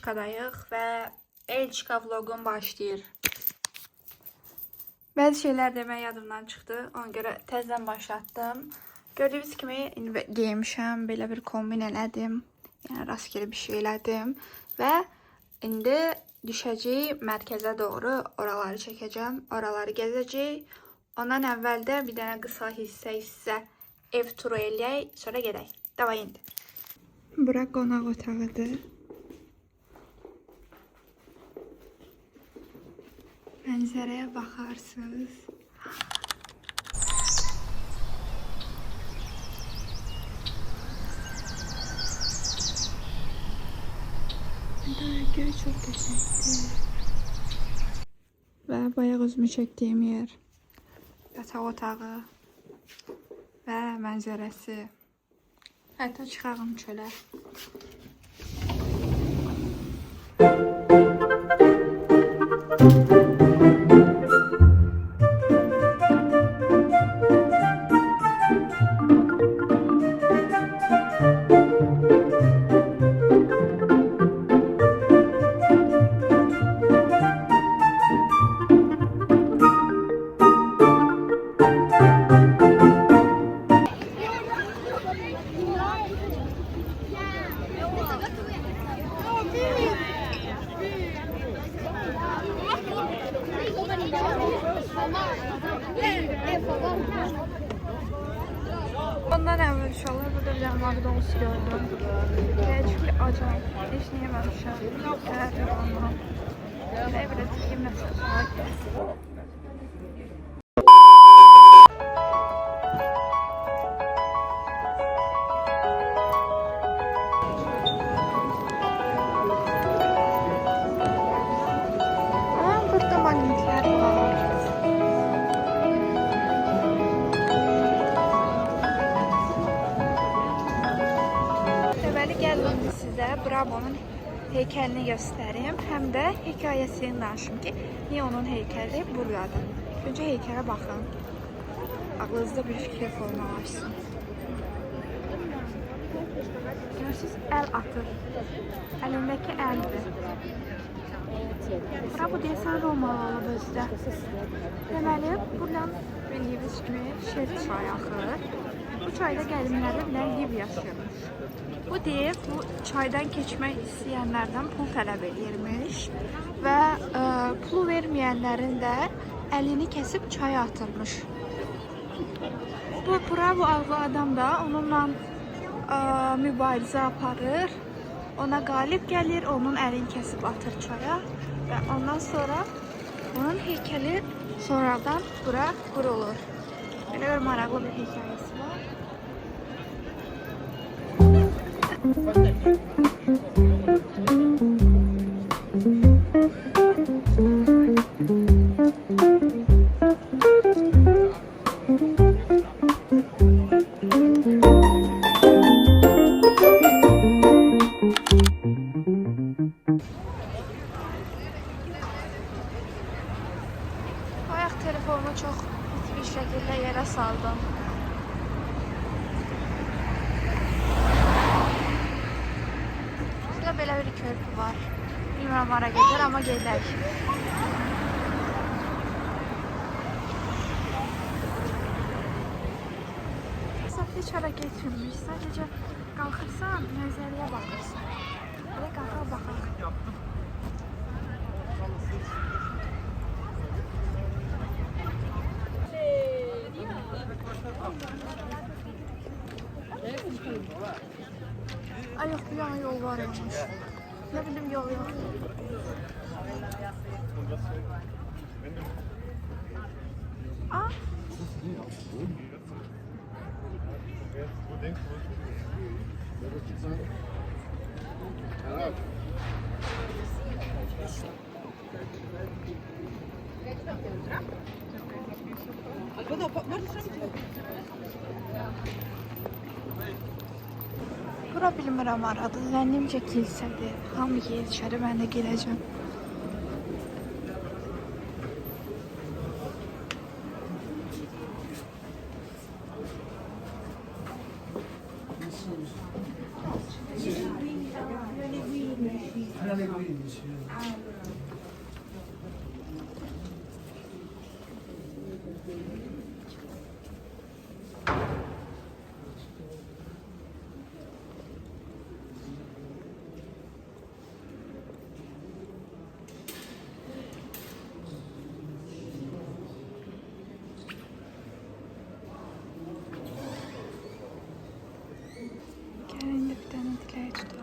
Belçikadayıq və Belçika vloqum başlayır. Bəzi şeylər demək yadımdan çıxdı. Ona görə təzədən başlatdım. Gördüyünüz kimi geymişəm. Belə bir kombin elədim. Yəni rastgele bir şey elədim. Və indi düşəcəyik mərkəzə doğru. Oraları çəkəcəm. Oraları gəzəcəyik. Ondan əvvəl də bir dənə qısa hissə ev turu eləyək. Sonra gedək. Davay indi. Bura qonaq otağıdır. Mənzərəyə baxarsınız. Göy çok güzeldir. Və bayaq özümü çəkdiyim yer. Yataq otağı və mənzərəsi. Hətta çıxağım çölə. Ondan əvvəl inşallah burada bir dənə McDonald's gördüm. Çünki acayip. Heç nə yeməmişəm. Səhər yalanlam. Belə belə tikiyim nəsə. Burada magnetlər var. Gəlin sizə Brabonun heykəlini göstərim. Həm də hekayəsini danışım ki, niyə onun heykəli buradadır. Öncə heykələ baxın. Ağlınızda bir fikir formalaşsın. Görürsünüz, əl atır. Əlindəki əldir. Bura bu deyəsən Romalı olub özdə. Deməli, buradan bildiyiniz kimi Şef çayı axır. Bu çayda qədimlərdə Liv yaşayırmış. Bu dev bu çaydan keçmək istəyənlərdən pul tələb edirmiş və pul verməyənlərin də əlini kəsib çaya atırmış. Bu Bravo adlı adam da onunla mübarizə aparır. Ona qalib gəlir, onun əlini kəsib atır çaya və ondan sonra onun heykəli sonradan bura qurulur. Belə bir maraqlı bir hekayəsi var. Bayaq telefonumu çox pis bir şəkildə yerə saldım. Burada belə bir körpü var. Bilmirəm hara gedir, amma gedək. Heç hara getmirmiş. Sadəcə qalxırsan, mənzərəyə baxırsan. Belə qalxaq baxaq. Ay yok, bir yana yol var olmuş. Ne bileyim, yol yok. Aa. Bura bilmirəm aradı. Zənnimcə kilsədir. Hamı geyir içəri, mən də girəcəm. Gelin de bir tane dileği tutalım.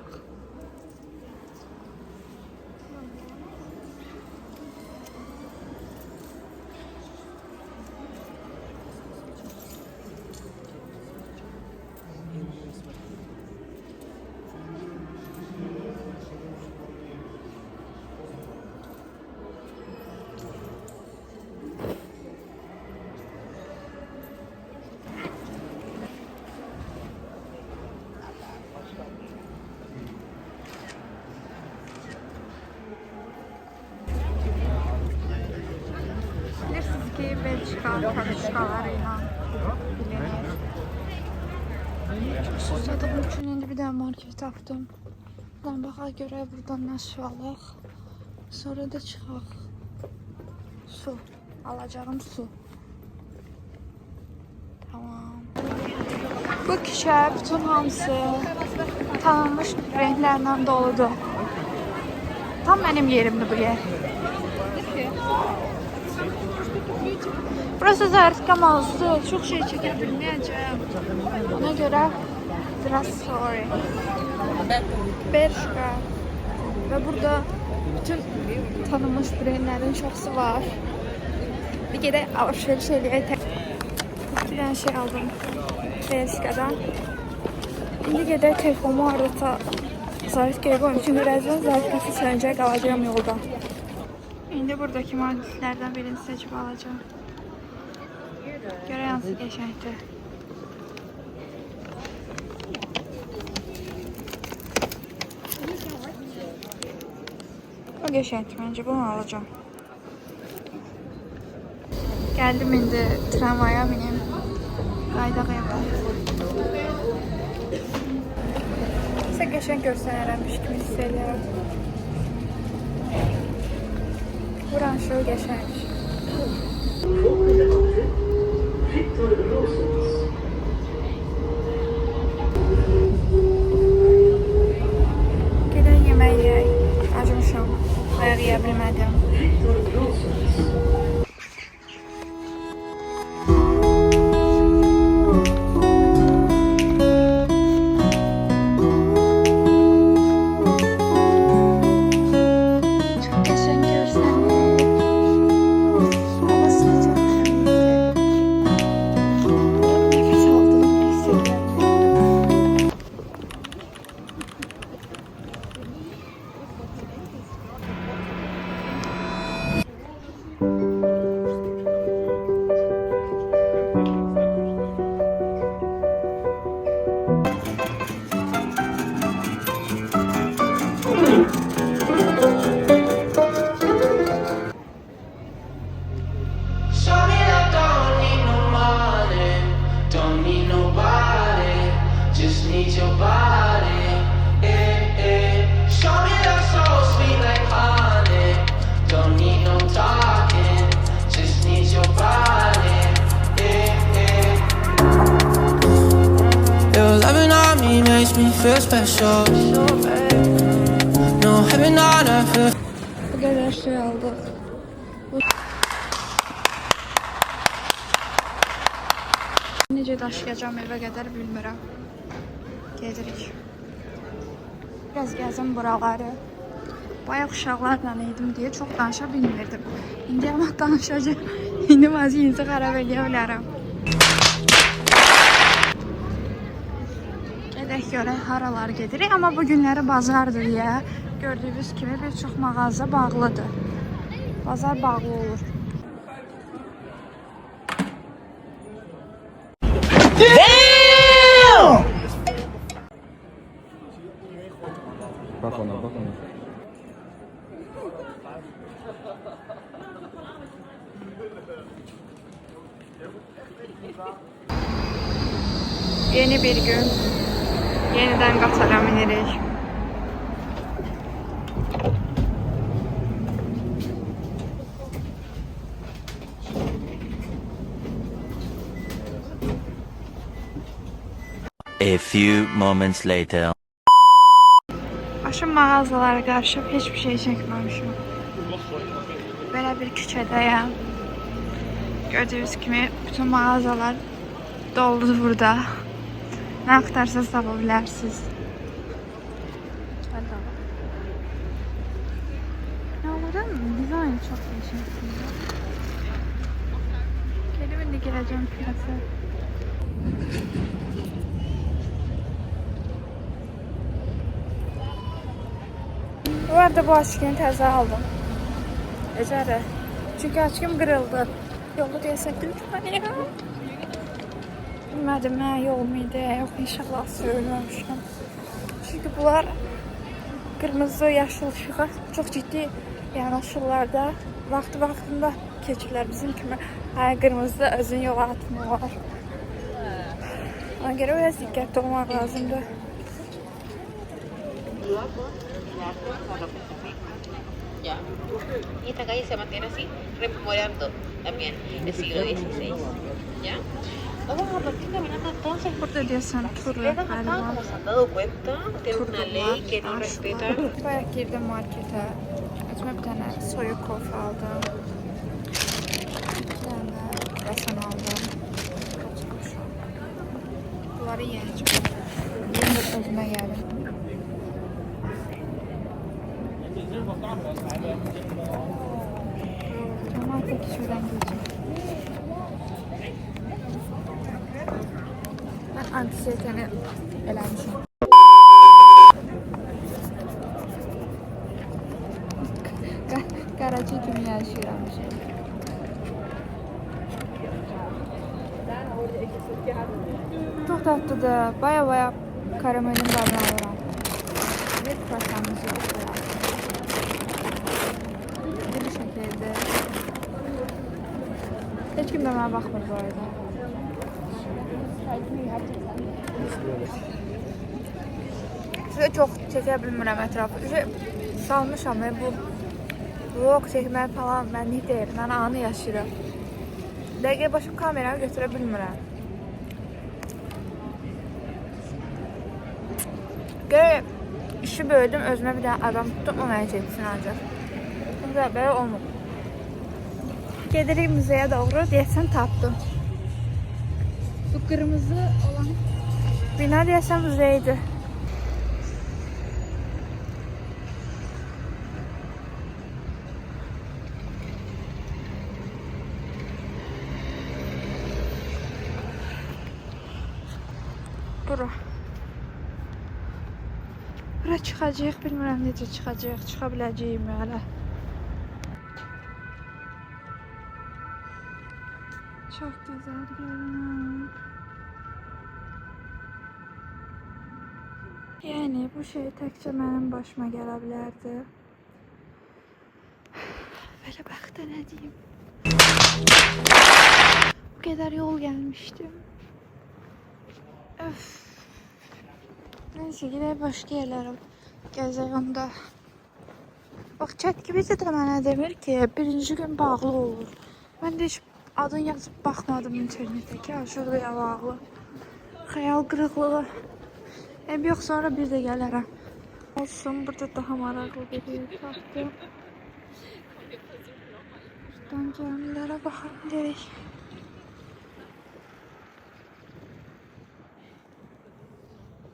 Bilirsiniz ki Belçika tartışmalarıyla bilinir. Susadığım için indi bir tane market tapdım. Buradan baxa göre buradan nasıl alaq. Sonra da çıxaq. Su. Alacağım su. Tamam. Bu kişə bütün hamısı tanınmış renklərlə doludur. Tam benim yerimdir bu yer. Burası Zartka mağazası. Çok şey çekebilmeyeceğim. Ona göre biraz sorry. Bershka. Ve burada bütün tanınmış brendlerin çoxusu var. Bir kere alışveriş eləyək. Bir tane şey aldım Bershka'dan. İndi gedək telefonumu arada Zartka'ya koyayım. Çünkü birazdan Zartka'sı sönəcək, qalacağım yolda. İndi buradaki marketlerden birini seçip alacağım. Göre hansı geçəngdir. O geçəngdir, bence bunu alacağım. Geldim indi tramvaya bineyim. Qaydaq evə. Sizə geçən göstərirəmiş kimi hiss edirəm. Buran şu geçəng. Gedək yemək yeyək. Acımışam. Ayaq yeyə bilmədim. Feel special. No heaven on earth. Bu kadar şey aldık. Necə daşıyacağım evə qədər bilmirəm. Gedirik. Biraz gəzim buraları. Bayaq uşaqlarla idim deyə çox danışa bilmirdim. İndi ama danışacağım. İndi vaziyinizi xarab eləyə bilərəm. Gedək görək haralar gedirik. Amma bu günləri bazardır deyə gördüyünüz kimi bir çox mağaza bağlıdır. Bazar bağlı olur. Bak ona, bak ona. Yeni bir gün. Yeniden Qatara binirik. A few moments later. Aşım mağazalara karşı hiçbir şey çekmemişim. Böyle bir küçədəyəm. Gördüğünüz kimi bütün mağazalar doldu burada. Ne aktarsanız tapabilirsiniz. Ya buranın dizaynı çok değişik. Kelimin de geleceğim piyasa. Bu arada bu aşkını təzə aldım. Ecəri. Çünkü aşkım kırıldı. Yolda deyəsən gülməyəm. Bilmədim hə, yol muydu, yox inşallah söyləmişəm. Çünkü bunlar kırmızı, yaşıl ışığa çok ciddi yanaşırlar da. Vaxtında keçirlər bizim kimi. Hə, kırmızı özün yola atmırlar. Ona göre biraz dikkatli olmak lazımdır. Ya. Y esta calle se mantiene así, rememorando también el siglo XVI. ¿Ya? Vamos a partir caminando entonces. Burada deyəsən turlu Bicicletas acá, galiba. como se han dado cuenta, tienen una ley que no respetan. Bayağı girdim markete. Özümə bir tane soyuq kofe aldım. Bir tane rəsən aldım. Bunları yiyəcəm. Yeni də özümə gəldim. Market şuradan geçeyim. Ben anksiyeteni eləmişim. Qaraçı kimi yaşayıram. Çok tatlıdır. Baya karamelin dadını alıram. Bir parçamız yok. Bir şəkildə. Heç kim də mənə baxmır bu arada. Size çok çəkə bilmirəm ətrafı. Salmışam və bu vlog çəkmək falan mənlik deyil. Mən anı yaşayıram. Dəqiqə başım kameranı götürə bilmirəm. Görə işi böldüm, özümə bir dənə adam tutdum, o mənə çəksin ancaq. Burada belə olmur. Gedirik müzeye doğru, deyəsən tapdım. Bu kırmızı olan bina deyəsən müzeydi. Bura. Bura çıxacaq, bilmirəm necə çıxacaq, çıxa biləcəyim hələ. Çok güzel görünüyor. Yani bu şey təkcə mənim başıma gələ bilərdi. Belə bax da nə deyim. Bu kadar yol gelmiştim. Öf. Neyse gidelim başka yerlere gezeyim de. Bak chat gibi de mənə demir ki birinci gün bağlı olur. Ben de hiç adını yazıp bakmadım internete ki şuraya bağlı. Hayal kırıklığı. Hem yok sonra bir de gelirim. Olsun burada daha maraqlı bir yer tapdım. Buradan camilere bakalım gerek.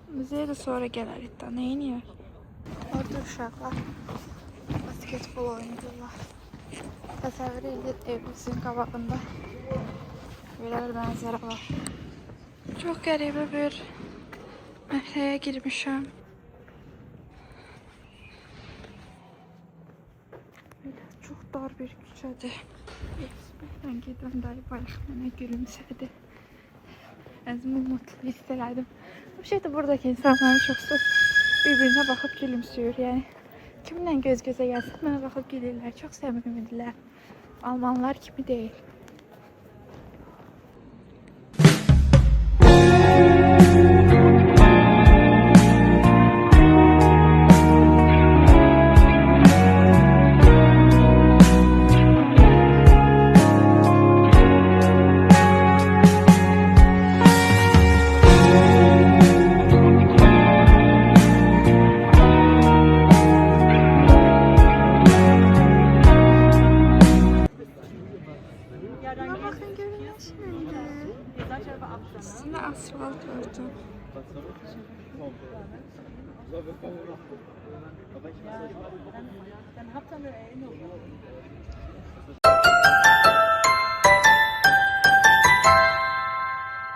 Müzeye de sonra gelerik de neyin yer? Orada uşaqlar basketbol oynuyorlar. Təsəvvür edin evimizin qabağında belə bir mənzərə var. Çox qəribə bir məhəlləyə girmişəm. Belə çox dar bir küçədir. Ben gedən dayı bayaq mənə gülümsədi. Özümü mutlu hiss elədim. Bu şey de buradaki insanların çoxsu birbirine baxıb gülümsüyor. Yəni kiminlə göz gözə gəlsə mənə baxıb gülürlər. Çox səmimidirlər. Almanlar kimi değil. Şimdi üstünde asfalt örtü. Dann habt ihr eine Erinnerung.